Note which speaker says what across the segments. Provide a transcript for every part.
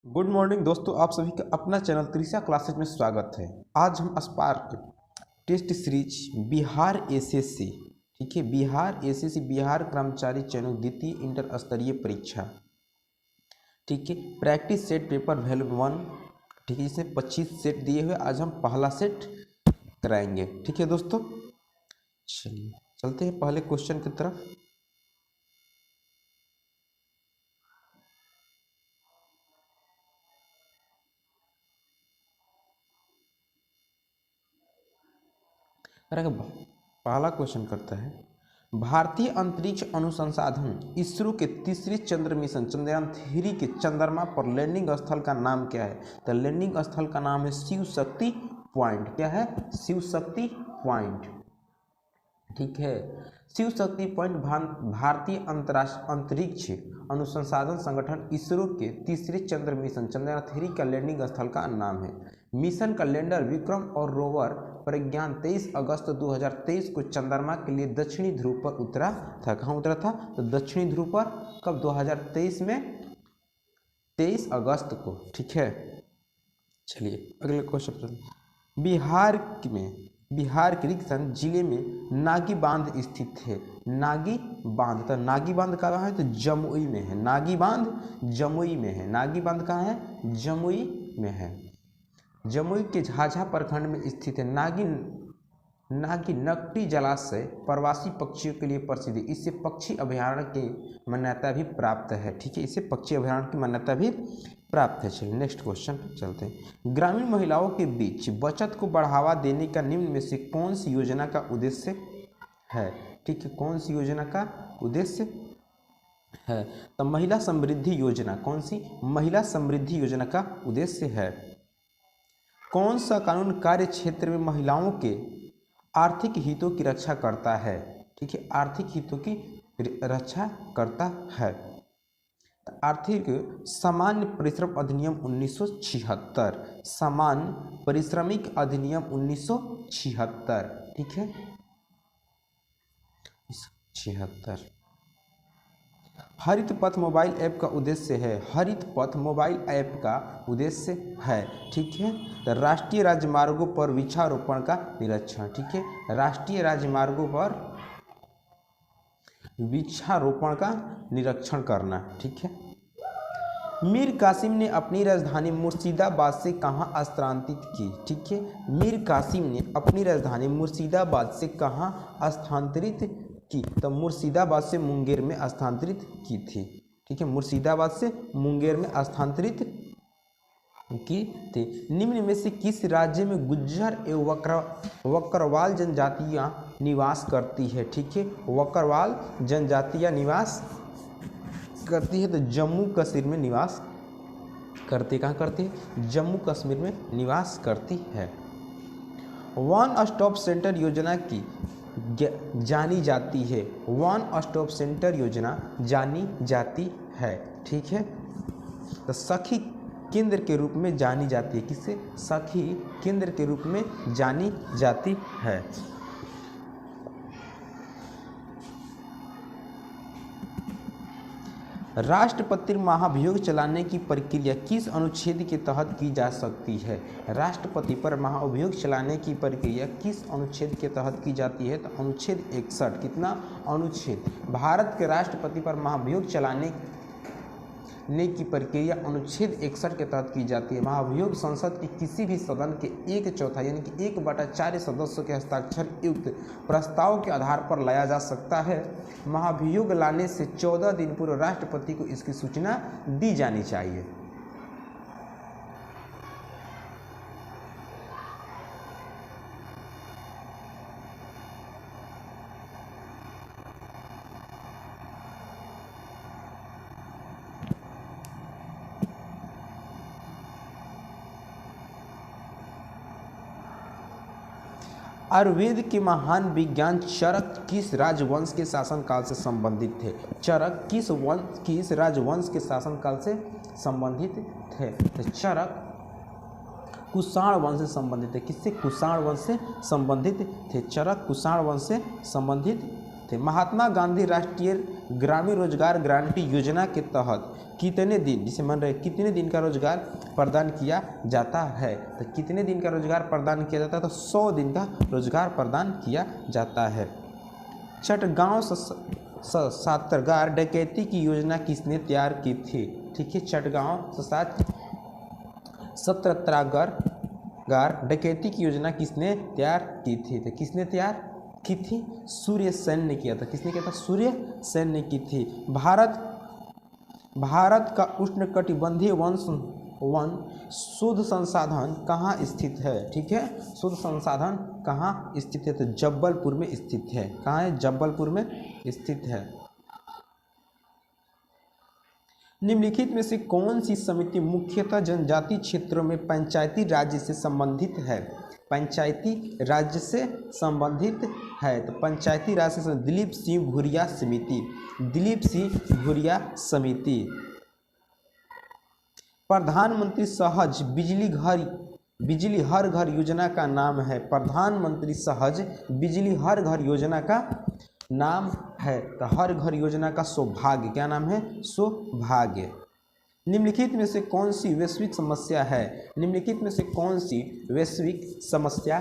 Speaker 1: Good morning दोस्तों, आप सभी का अपना चैनल त्रिशा क्लासेज में स्वागत है। आज हम spark test series Bihar SSC, ठीक है, बिहार एसएससी बिहार कर्मचारी चयन द्वितीय इंटर स्तरीय परीक्षा, ठीक है, प्रैक्टिस सेट पेपर वैल्यू 1, ठीक है, इसमें 25 सेट दिए हुए। आज हम पहला सेट कराएंगे, ठीक है दोस्तों। चलिए चलते हैं पहले क्वेश्चन की तरफ। पहला क्वेश्चन करता है, भारतीय अंतरिक्ष अनुसंधान इसरो के तीसरे चंद्र मिशन चंद्रयान-3 के चंद्रमा पर लैंडिंग स्थल का नाम क्या है? तो लैंडिंग स्थल का नाम है शिव शक्ति पॉइंट। क्या है? शिव शक्ति पॉइंट, ठीक है। शिव शक्ति पॉइंट भारतीय अंतरिक्ष अनुसंधान संगठन इसरो के तीसरे चंद्र मिशन चंद्रयान-3 का लैंडिंग स्थल का नाम है। मिशन का लैंडर विक्रम और रोवर प्रज्ञान 23 अगस्त 2023 को चंद्रमा के लिए दक्षिणी ध्रुव पर उतरा था। कहाँ उतरा था? तो दक्षिणी ध्रुव पर। कब? 2023 में 23 अगस्त को, ठीक है। चलिए अगले क्वेश्चन। बिहार के रिक्सन जिले में नागी बांध स्थित है। नागी बांध, तो नागी बांध कहाँ है? तो जमुई में है। नागी बांध जमुई में है। नागी बांध कहाँ है? जमुई में है। जमुई के झाझा प्रखंड में स्थित है। नागी नकटी जलाशय प्रवासी पक्षियों के लिए प्रसिद्ध है। इससे पक्षी अभयारण्य की मान्यता भी प्राप्त है, ठीक है। इससे पक्षी अभयारण्य की मान्यता भी प्राप्त है। चलिए नेक्स्ट क्वेश्चन पर चलते हैं। ग्रामीण महिलाओं के बीच बचत को बढ़ावा देने का निम्न में से कौन सी योजना का उद्देश्य है? ठीक है, कौन सी योजना का उद्देश्य है? तो महिला समृद्धि योजना। कौन सी? महिला समृद्धि योजना का उद्देश्य है। कौन सा कानून कार्य क्षेत्र में महिलाओं के आर्थिक हितों की रक्षा करता है? ठीक है, आर्थिक हितों की रक्षा करता है। आर्थिक सामान्य परिश्रम अधिनियम 1976, सामान्य परिश्रमिक अधिनियम 1976, ठीक है, 76। हरित पथ मोबाइल ऐप का उद्देश्य है। हरित पथ मोबाइल ऐप का उद्देश्य है, ठीक है, तो राष्ट्रीय राजमार्गों पर वृक्षारोपण का निरीक्षण, ठीक है, राष्ट्रीय राजमार्गों पर वृक्षारोपण का निरीक्षण करना, ठीक है। मीर कासिम ने अपनी राजधानी मुर्शिदाबाद से कहाँ स्थानांतरित की? ठीक है, मीर कासिम ने अपनी राजधानी मुर्शिदाबाद से कहाँ स्थानांतरित की? तो मुर्शिदाबाद से मुंगेर में स्थानांतरित की थी, ठीक है, मुर्शिदाबाद से मुंगेर में स्थानांतरित की थी। निम्न में से किस राज्य में गुज्जर एवं वक्करवाल जनजातियाँ निवास करती है? ठीक है, वक्करवाल जनजातियाँ निवास करती है। तो जम्मू कश्मीर में निवास करती। कहाँ करती है? जम्मू कश्मीर में निवास करती है। वन स्टॉप सेंटर योजना की जानी जाती है। वन स्टॉप सेंटर योजना जानी जाती है, ठीक है, तो सखी केंद्र के रूप में जानी जाती है। किससे? सखी केंद्र के रूप में जानी जाती है। राष्ट्रपति महाभियोग चलाने की प्रक्रिया किस अनुच्छेद के तहत की जा सकती है? राष्ट्रपति पर महाभियोग चलाने की प्रक्रिया किस अनुच्छेद के तहत की जाती है? तो अनुच्छेद 61। कितना? अनुच्छेद। भारत के राष्ट्रपति पर महाभियोग चलाने की प्रक्रिया अनुच्छेद 61 के तहत की जाती है। महाभियोग संसद के किसी भी सदन के 1/4 यानी कि 1/4 सदस्यों के हस्ताक्षर युक्त प्रस्ताव के आधार पर लाया जा सकता है। महाभियोग लाने से 14 दिन पूर्व राष्ट्रपति को इसकी सूचना दी जानी चाहिए। आयुर्वेद के महान विज्ञान चरक किस राजवंश के शासनकाल से संबंधित थे? चरक किस राजवंश के शासनकाल से संबंधित थे? तो चरक कुषाण वंश से संबंधित थे। किससे? कुषाण वंश से संबंधित थे। चरक कुषाण वंश से संबंधित थे। महात्मा गांधी राष्ट्रीय ग्रामीण रोजगार गारंटी योजना के तहत कितने दिन, जिसे मान रहे कितने दिन का रोजगार प्रदान किया जाता है, तो कितने दिन का रोजगार प्रदान किया जाता है, तो 100 दिन का रोजगार प्रदान किया जाता है। चटगांव सत्याग्रह डकैती की योजना किसने तैयार की थी? ठीक है, चटगांव सत्याग्रह डकैती की योजना किसने तैयार की थी? तो किसने तैयार की थी? सूर्य सेन ने किया था। किसने किया था? सूर्य सेन ने की थी। भारत का उष्णकटिबंधीय वन शोध संसाधन कहाँ स्थित है? ठीक है, शोध संसाधन कहाँ स्थित है? तो जबलपुर में स्थित है। कहाँ है? जबलपुर में स्थित है। निम्नलिखित में से कौन सी समिति मुख्यतः जनजातीय क्षेत्रों में पंचायती राज्य से संबंधित है? पंचायती राज्य से संबंधित है, तो पंचायती राज से दिलीप सिंह भूरिया समिति। दिलीप सिंह भूरिया समिति। प्रधानमंत्री सहज बिजली हर घर योजना का नाम है? प्रधानमंत्री सहज बिजली हर घर योजना का नाम है, तो हर घर योजना का सौभाग्य, क्या नाम है? सौभाग्य। निम्नलिखित में से कौन सी वैश्विक समस्या है? निम्नलिखित में से कौन सी वैश्विक समस्या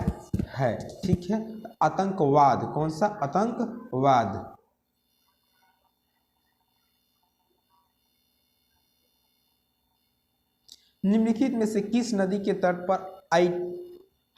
Speaker 1: है? ठीक है, आतंकवाद। कौन सा? आतंकवाद। निम्नलिखित में से किस नदी के तट पर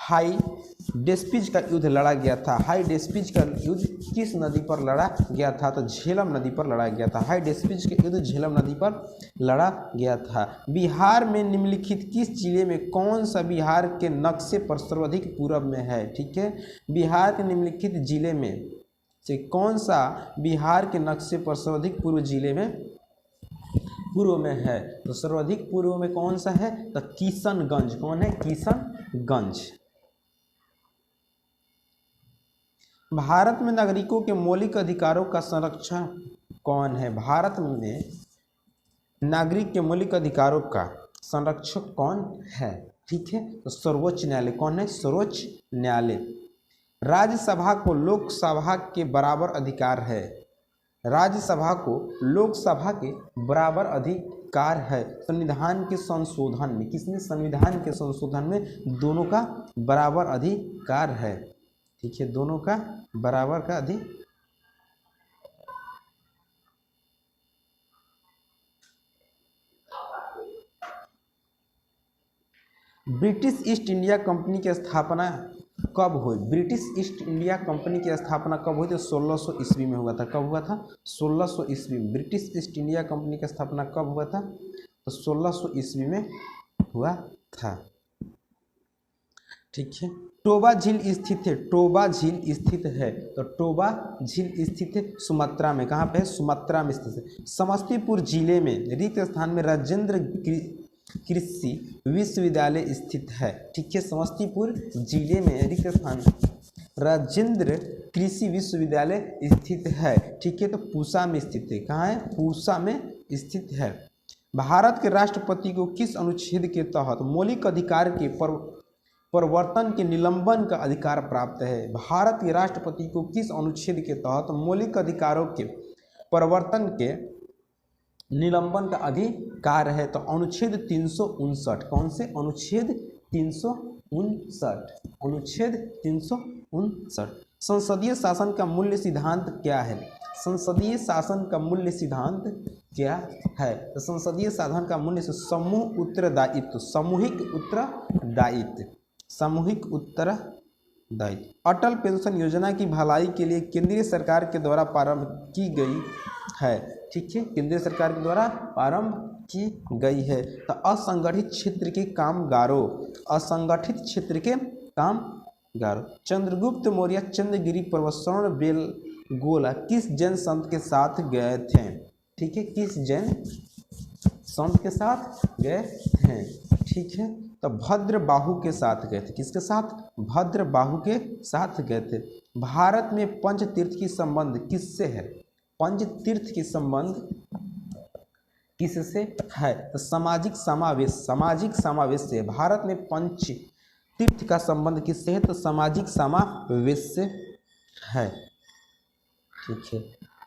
Speaker 1: हाइडेस्पिज का युद्ध लड़ा गया था? हाइडेस्पिज का युद्ध किस नदी पर लड़ा गया था? तो झेलम नदी पर लड़ा गया था। हाइडेस्पिज के युद्ध झेलम नदी पर लड़ा गया था। बिहार में निम्नलिखित किस जिले में कौन सा बिहार के नक्शे पर सर्वाधिक पूर्व में है? ठीक है, बिहार के निम्नलिखित जिले में से कौन सा बिहार के नक्शे पर सर्वाधिक पूर्व जिले में पूर्व में है? तो सर्वाधिक पूर्व में कौन सा है? तो किशनगंज। कौन है? किशनगंज। भारत में नागरिकों के मौलिक अधिकारों का संरक्षण कौन है? भारत में नागरिक के मौलिक अधिकारों का संरक्षक कौन है? ठीक है, तो सर्वोच्च न्यायालय। कौन है? सर्वोच्च न्यायालय। राज्यसभा को लोकसभा के बराबर अधिकार है। राज्यसभा को लोकसभा के बराबर अधिकार है संविधान के संशोधन में। किसने? संविधान के संशोधन में दोनों का बराबर अधिकार है। ठीक है, दोनों का बराबर का अधिकार। ब्रिटिश ईस्ट इंडिया कंपनी की स्थापना कब हुई? ब्रिटिश ईस्ट इंडिया कंपनी की स्थापना कब हुई? तो 1600 ईस्वी में हुआ था। कब हुआ था? 1600 ईस्वी में। ब्रिटिश ईस्ट इंडिया कंपनी की स्थापना कब हुआ था? तो 1600 ईस्वी में हुआ था। ठीक है, टोबा झील स्थित है। टोबा झील स्थित है, तो टोबा झील स्थित है सुमात्रा में। कहाँ पे है? सुमात्रा में स्थित है। समस्तीपुर जिले में रिक्त स्थान में राजेंद्र कृषि विश्वविद्यालय स्थित है। ठीक है, समस्तीपुर जिले में रिक्त स्थान राजेंद्र कृषि विश्वविद्यालय स्थित है। ठीक है, तो पूसा में स्थित है। कहाँ है? पूसा में स्थित है। भारत के राष्ट्रपति को किस अनुच्छेद के तहत मौलिक अधिकार के प्रवर्तन के निलंबन का अधिकार प्राप्त है? भारत के राष्ट्रपति को किस अनुच्छेद के तहत मौलिक अधिकारों के प्रवर्तन के निलंबन का अधिकार है? तो अनुच्छेद 359। कौन से? अनुच्छेद 359। अनुच्छेद 359। संसदीय शासन का मूल्य सिद्धांत क्या है? संसदीय शासन का मूल्य सिद्धांत क्या है? तो संसदीय शासन का मूल्य समूह उत्तरदायित्व। सामूहिक उत्तरदायित्व। सामूहिक उत्तरदायित्व। अटल पेंशन योजना की भलाई के लिए केंद्रीय सरकार के द्वारा प्रारंभ की गई है। ठीक है, केंद्र सरकार के द्वारा प्रारंभ की गई है। तो असंगठित क्षेत्र के कामगारों, असंगठित क्षेत्र के कामगारों। चंद्रगुप्त मौर्य चंद्रगिरी पर्वत स्वर्ण बेलगोला किस जैन संत के साथ गए थे? ठीक है, किस जैन संत के साथ गए थे? ठीक है, तो भद्रबाहु के साथ गए थे। किसके साथ? भद्रबाहु के साथ गए थे। भारत में पंचतीर्थ की संबंध किससे है? पंचतीर्थ की संबंध किससे है? तो सामाजिक समावेश। सामाजिक समावेश से। भारत में पंच तीर्थ का संबंध किससे है? तो सामाजिक समावेश से है। ठीक है,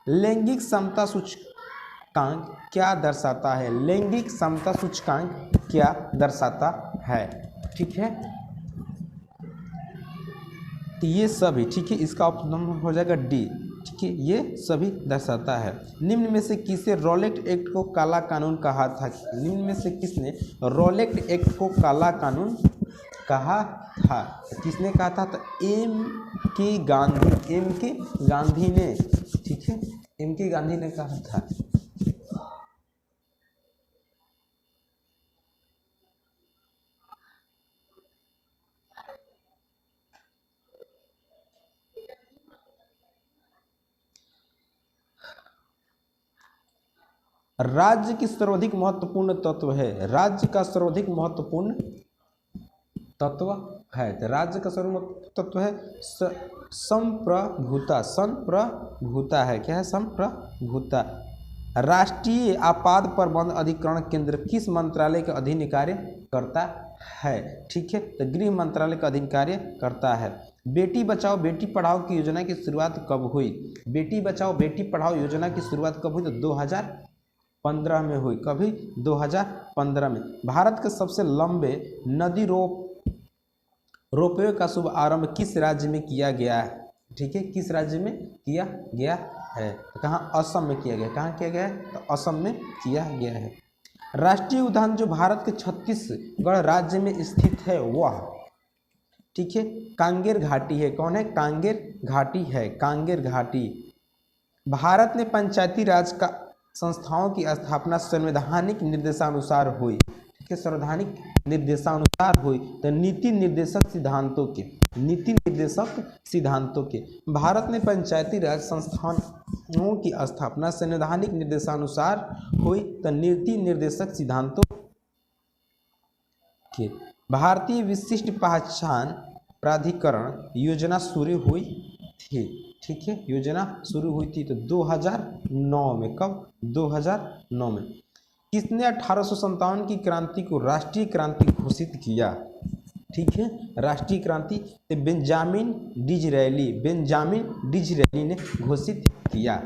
Speaker 1: लैंगिक समता सूचकांक क्या दर्शाता है? लैंगिक समता सूचकांक क्या दर्शाता है? ठीक है, तो ये सभी, ठीक है, इसका ऑप्शन हो जाएगा डी। ठीक है, ये सभी दर्शाता है। निम्न में से किसे रॉलेट एक्ट को काला कानून कहा था? निम्न में से किसने रॉलेट एक्ट को काला कानून कहा था? किसने कहा था? तो एम के गांधी ने, ठीक है, एम के गांधी ने कहा था। राज्य की सर्वाधिक महत्वपूर्ण तत्व है, राज्य का सर्वाधिक महत्वपूर्ण तत्व है, तो राज्य का सर्वोत्तम तत्व है संप्रभुता। संप्रभुता है, क्या है? संप्रभुता। राष्ट्रीय आपात प्रबंध अधिकरण केंद्र किस मंत्रालय के अधीन कार्य करता है? ठीक है, तो गृह मंत्रालय का अधीन कार्य करता है। बेटी बचाओ बेटी पढ़ाओ की योजना की शुरुआत कब हुई? बेटी बचाओ बेटी पढ़ाओ योजना की शुरुआत कब हुई? तो 2015 में हुई। कभी? 2015 में। भारत के सबसे लंबे नदी रोपवे का शुभ आरंभ किस राज्य में किया गया है? ठीक है, किस राज्य में किया गया है? तो कहाँ? असम में किया गया। कहाँ किया गया है? तो असम में किया गया है। राष्ट्रीय उद्यान जो भारत के छत्तीसगढ़ राज्य में स्थित है वह, ठीक है, कांगेर घाटी है। कौन है? कांगेर घाटी है, कांगेर घाटी। भारत में पंचायती राज का संस्थाओं की स्थापना संवैधानिक निर्देशानुसार हुई। ठीक है, संवैधानिक निर्देशानुसार हुई। तो नीति निर्देशक सिद्धांतों के भारत में पंचायती राज संस्थानों की स्थापना संवैधानिक निर्देशानुसार हुई। तो नीति निर्देशक सिद्धांतों के भारतीय विशिष्ट पहचान प्राधिकरण योजना शुरू हुई थी। ठीक है, योजना शुरू हुई थी तो 2009 में। कब? 2009 में। किसने 1857 की क्रांति को राष्ट्रीय क्रांति घोषित किया? ठीक है, राष्ट्रीय क्रांति बेंजामिन डिज़रायली ने घोषित किया।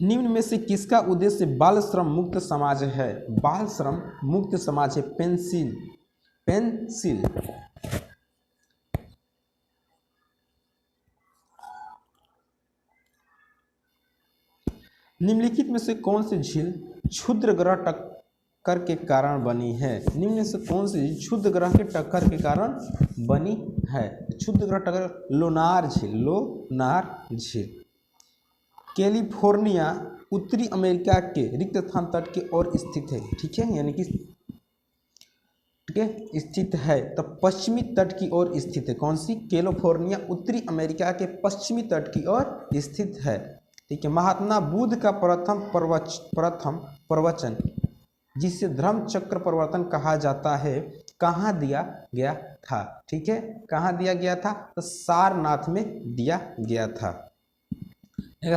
Speaker 1: निम्न में से किसका उद्देश्य बाल श्रम मुक्त समाज है? बाल श्रम मुक्त समाज है पेंसिल। निम्नलिखित में से कौन सी झील क्षुद्र ग्रह टक्कर के कारण बनी है? निम्न में से कौन सी झील क्षुद्र ग्रह के टक्कर के कारण बनी है? क्षुद्र ग्रह टक्कर लोनार झील। कैलिफोर्निया उत्तरी अमेरिका के रिक्त स्थान तट की ओर स्थित है। ठीक है, यानी कि स्थित है तो पश्चिमी तट की ओर स्थित है। कौन सी? कैलिफोर्निया उत्तरी अमेरिका के पश्चिमी तट की ओर स्थित है। ठीक है, महात्मा बुद्ध का प्रथम प्रवचन जिसे धर्म चक्र प्रवर्तन कहा जाता है कहाँ दिया गया था? ठीक है, कहाँ दिया गया था? तो सारनाथ में दिया गया था।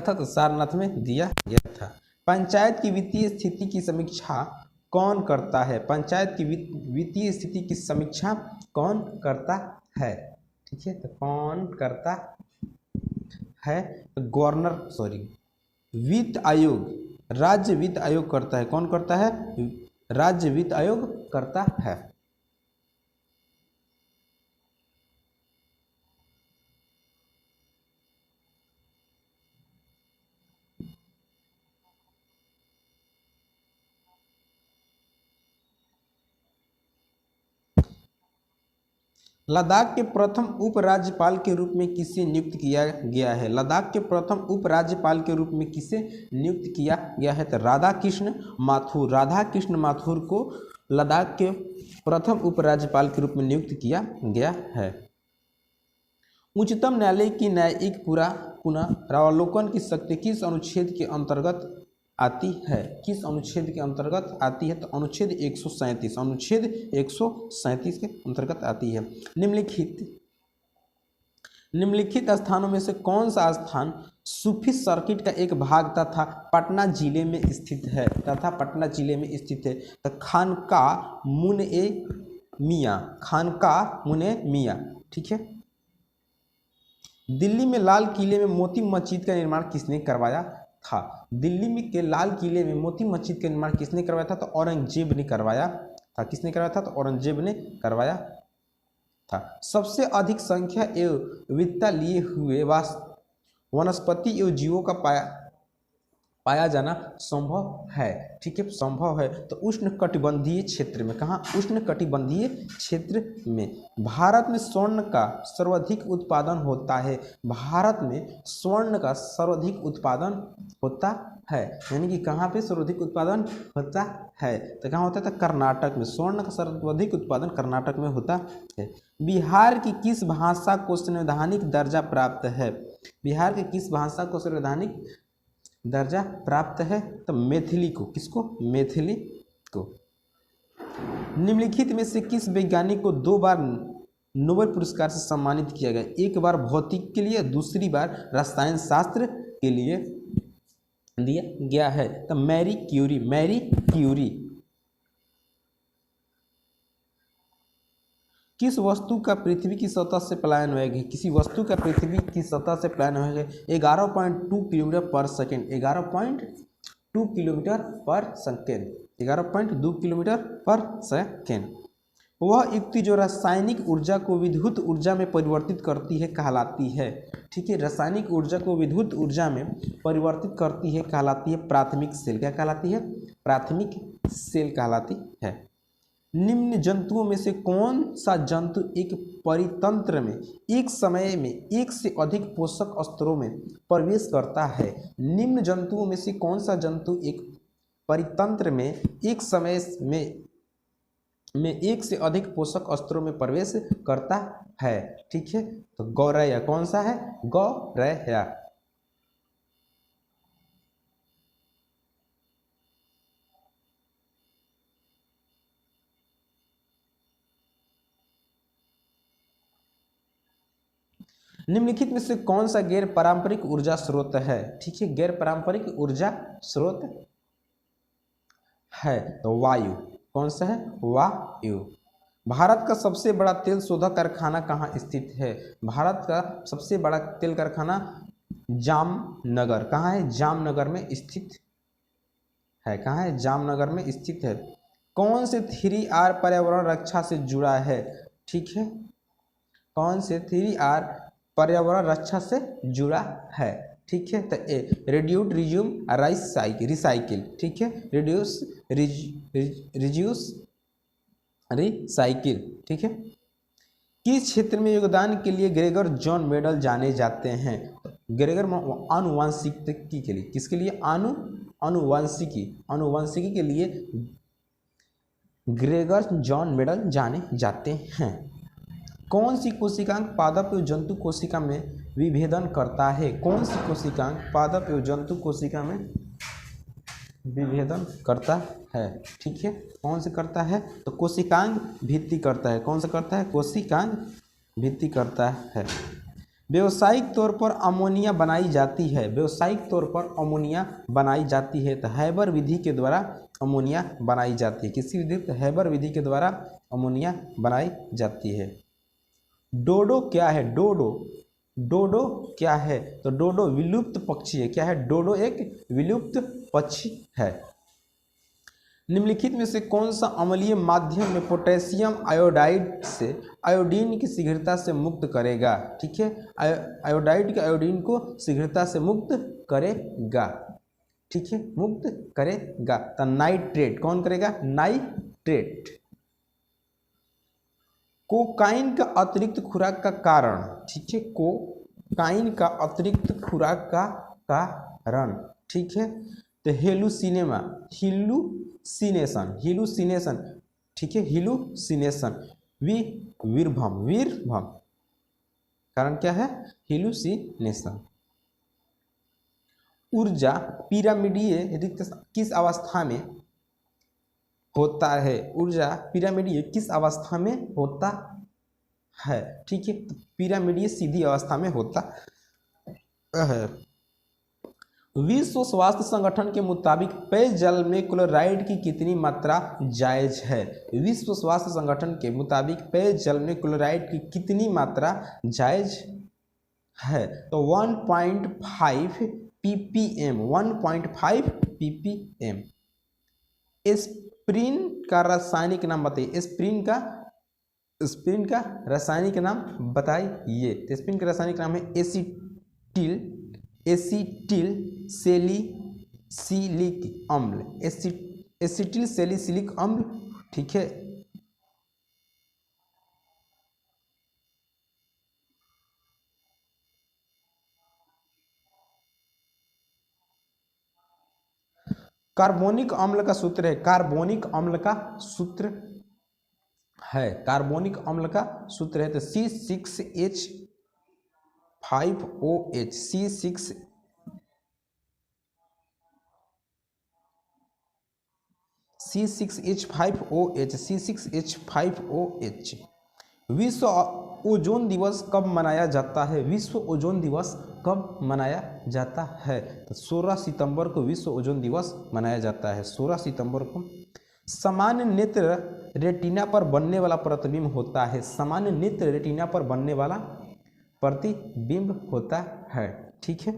Speaker 1: तो सारनाथ में दिया गया था। पंचायत की वित्तीय स्थिति की समीक्षा कौन करता है? पंचायत की वित्तीय स्थिति की समीक्षा कौन करता है? ठीक है, तो कौन करता है? वित्त आयोग, राज्य वित्त आयोग करता है। कौन करता है? राज्य वित्त आयोग करता है। लद्दाख के प्रथम उपराज्यपाल के रूप में किसे नियुक्त किया गया है? लद्दाख के प्रथम उपराज्यपाल के रूप में किसे नियुक्त किया गया है? तो राधा कृष्ण माथुर को लद्दाख के प्रथम उपराज्यपाल के रूप में नियुक्त किया गया है। उच्चतम न्यायालय की न्यायिक पुनरावलोकन की शक्ति किस अनुच्छेद के अंतर्गत आती है? किस अनुच्छेद के अंतर्गत आती है? तो अनुच्छेद 137 के अंतर्गत आती है। निम्नलिखित स्थानों में से कौन सा स्थान सूफी सर्किट का एक भाग तथा पटना जिले में स्थित है? तो खानका मुने मियाँ। ठीक है, दिल्ली में लाल किले में मोती मस्जिद का निर्माण किसने करवाया था? दिल्ली में के लाल किले में मोती मस्जिद का निर्माण किसने करवाया था? तो औरंगजेब ने करवाया था। किसने करवाया था? तो औरंगजेब ने करवाया था। सबसे अधिक संख्या एवं विविधता लिए हुए वनस्पति एवं जीवों का पाया जाना संभव है। ठीक है, संभव है। तो उष्ण कटिबंधीय क्षेत्र में, कहाँ? उष्ण कटिबंधीय क्षेत्र में। भारत में स्वर्ण का सर्वाधिक उत्पादन होता है। भारत में स्वर्ण का सर्वाधिक उत्पादन होता है, यानी कि कहाँ पे सर्वाधिक उत्पादन होता है? तो कहाँ होता है? तो कर्नाटक में। स्वर्ण का सर्वाधिक उत्पादन कर्नाटक में होता है। बिहार की किस भाषा को संवैधानिक दर्जा प्राप्त है? बिहार की किस भाषा को संवैधानिक दर्जा प्राप्त है? तो मैथिली को। किसको? मैथिली को। निम्नलिखित में से किस वैज्ञानिक को 2 बार नोबेल पुरस्कार से सम्मानित किया गया? एक बार भौतिक के लिए, दूसरी बार रसायन शास्त्र के लिए दिया गया है। तो मैरी क्यूरी। Marie Curie. किस वस्तु का पृथ्वी की सतह से पलायन होगा? किसी वस्तु का पृथ्वी की सतह से पलायन होगा 11.2 किलोमीटर पर सेकेंड। 11.2 किलोमीटर पर सेकेंड। 11.2 किलोमीटर पर सेकेंड। वह युक्ति जो रासायनिक ऊर्जा को विद्युत ऊर्जा में परिवर्तित करती है कहलाती है। ठीक है, रासायनिक ऊर्जा को विद्युत ऊर्जा में परिवर्तित करती है कहलाती है प्राथमिक सेल। क्या कहलाती है? प्राथमिक सेल कहलाती है। निम्न जंतुओं में से कौन सा जंतु एक परितंत्र में एक समय में एक से अधिक पोषक स्तरों में प्रवेश करता है? निम्न जंतुओं में से कौन सा जंतु एक परितंत्र में एक समय में एक से अधिक पोषक स्तरों में प्रवेश करता है? ठीक है, तो गौरैया। कौन सा है? गौरैया। निम्नलिखित में से कौन सा गैर पारंपरिक ऊर्जा स्रोत है? ठीक है, गैर पारंपरिक ऊर्जा स्रोत है तो वायु। कौन सा है? वायु। भारत का सबसे बड़ा तेल शोधक कारखाना कहाँ स्थित है? भारत का सबसे बड़ा तेल कारखाना जामनगर। कहाँ है? जामनगर में स्थित है। कहाँ है? जामनगर में स्थित है। कौन से 3R पर्यावरण रक्षा से जुड़ा है? ठीक है, कौन से 3R पर्यावरण रक्षा से जुड़ा है? ठीक है, तो ए रिड्यूस, रिज्यूम, रिसाइकिल। ठीक है, रिड्यूस, रिड्यूस, रिसाइकिल। ठीक है। किस क्षेत्र में योगदान के लिए ग्रेगर जॉन मेडल जाने जाते हैं? ग्रेगर आनुवांशिकी के लिए। किसके लिए? आनुवांशिकी के लिए ग्रेगर जॉन मेडल जाने जाते हैं। कौन सी कोशिकांग पादप एवं जंतु कोशिका में विभेदन करता है? कौन सी कोशिकांग पादप एवं जंतु कोशिका में विभेदन करता है? ठीक है, कौन से करता है? तो कोशिकांग भित्ति करता है। कौन सा करता है? कोशिकांग भित्ति करता है। व्यावसायिक तौर पर अमोनिया बनाई जाती है। व्यावसायिक तौर पर अमोनिया बनाई जाती है तो हैबर विधि के द्वारा अमोनिया बनाई जाती है। किसी विधि? तो हैबर विधि के द्वारा अमोनिया बनाई जाती है। डोडो क्या है? डोडो, डोडो क्या है? तो डोडो विलुप्त पक्षी है। क्या है? डोडो एक विलुप्त पक्षी है। निम्नलिखित में से कौन सा अम्लीय माध्यम में पोटेशियम आयोडाइड से आयोडीन की शीघ्रता से मुक्त करेगा? ठीक है, आयोडाइड के आयोडीन को शीघ्रता से मुक्त करेगा। ठीक है, मुक्त करेगा। तो नाइट्रेट। कौन करेगा? नाइट्रेट। कोकाइन का अतिरिक्त खुराक का कारण। ठीक है, कोकाइन का अतिरिक्त खुराक का कारण। ठीक है, तो हिलुसिनेशन। ठीक है, हिलुसिनेशन। वीरभ्रम। कारण क्या है? हिलुसिनेशन। ऊर्जा पिरामिडीय रिक्त किस अवस्था में होता है? ऊर्जा पिरामिडीय किस अवस्था में होता है? ठीक है, तो पिरामिडीय सीधी अवस्था में होता है। विश्व स्वास्थ्य संगठन के मुताबिक पेयजल में क्लोराइड की कितनी मात्रा जायज है? विश्व स्वास्थ्य संगठन के मुताबिक पेयजल में क्लोराइड की कितनी मात्रा जायज है तो 1.5 ppm, 1.5 ppm। एस्प्रिन का रासायनिक नाम बताइए, एस्प्रिन का रासायनिक नाम बताइए। तो एस्प्रिन का रासायनिक नाम है एसिटिल सैलिसिलिक अम्ल, एसिटिल सैलिसिलिक अम्ल। ठीक है, कार्बोनिक अम्ल का सूत्र है, कार्बोनिक अम्ल का सूत्र है, कार्बोनिक अम्ल का सूत्र है तो C6H5OH, C6H5OH। विश्व ओजोन दिवस कब मनाया जाता है? विश्व ओजोन दिवस कब मनाया जाता है? तो 16 सितंबर को विश्व ओजोन दिवस मनाया जाता है, 16 सितंबर को। सामान्य नेत्र रेटिना पर बनने वाला प्रतिबिंब होता है, सामान्य नेत्र रेटिना पर बनने वाला प्रतिबिंब होता है। ठीक है,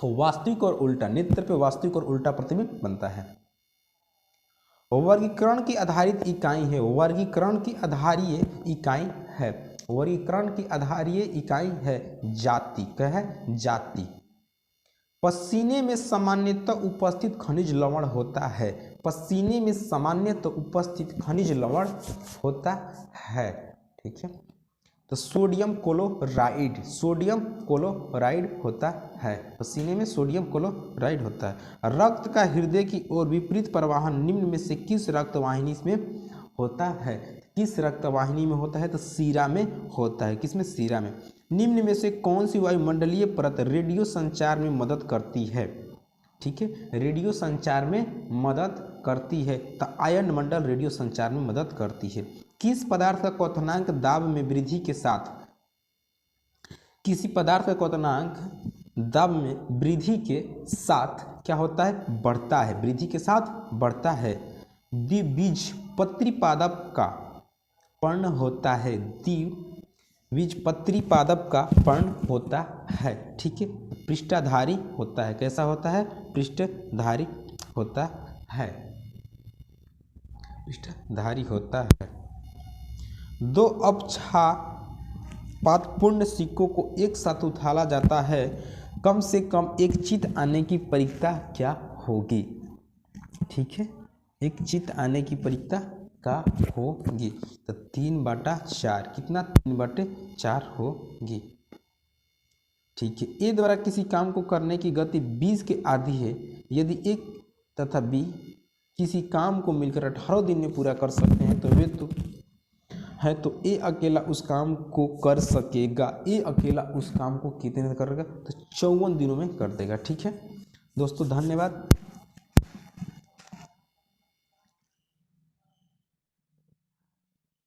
Speaker 1: तो वास्तविक और उल्टा, नेत्र पे वास्तविक और उल्टा प्रतिबिंब बनता है। वर्गीकरण की आधारित इकाई है, वर्गीकरण की आधारीय इकाई है, वर्गीकरण की आधारीय इकाई है जाति। क्या है? जाति। पसीने में सामान्यतः उपस्थित खनिज लवण होता है, पसीने में सामान्यतः उपस्थित खनिज लवण होता है। ठीक है, तो सोडियम क्लोराइड, सोडियम क्लोराइड होता है, पसीने में सोडियम क्लोराइड होता है। रक्त का हृदय की ओर विपरीत प्रवाहन निम्न में से किस रक्तवाहिनी में होता है? किस रक्तवाहिनी में होता है? तो सीरा में होता है। किसमें? सीरा में। निम्न में से कौन सी वायुमंडलीय परत रेडियो संचार में मदद करती है? ठीक है, रेडियो संचार में मदद करती है तो आयन मंडल रेडियो संचार में मदद करती है। किस पदार्थ का क्वथनांक दाब में वृद्धि के साथ, किसी पदार्थ का क्वथनांक दाब में वृद्धि के साथ क्या होता है? बढ़ता है, वृद्धि के साथ बढ़ता है। द्विबीजपत्री पादप का पर्ण होता है, द्विबीजपत्री पादप का पर्ण होता है। ठीक है, पृष्ठधारी होता है। कैसा होता है? पृष्ठधारी होता है, पृष्ठधारी होता है। दो अपक्षपातपूर्ण सिक्कों को एक साथ उछाला जाता है, कम से कम एक चित आने की परीक्षा क्या होगी? ठीक है, एक चित आने की परीक्षा का होगी तो 3/4, कितना? 3/4 होगी। ठीक है, ए द्वारा किसी काम को करने की गति 20 के आधी है, यदि एक तथा बी किसी काम को मिलकर 18 दिन में पूरा कर सकते हैं तो वे तो है तो ए अकेला उस काम को कर सकेगा, ए अकेला उस काम को कितने दिन करेगा? तो 54 दिनों में कर देगा। ठीक है दोस्तों, धन्यवाद।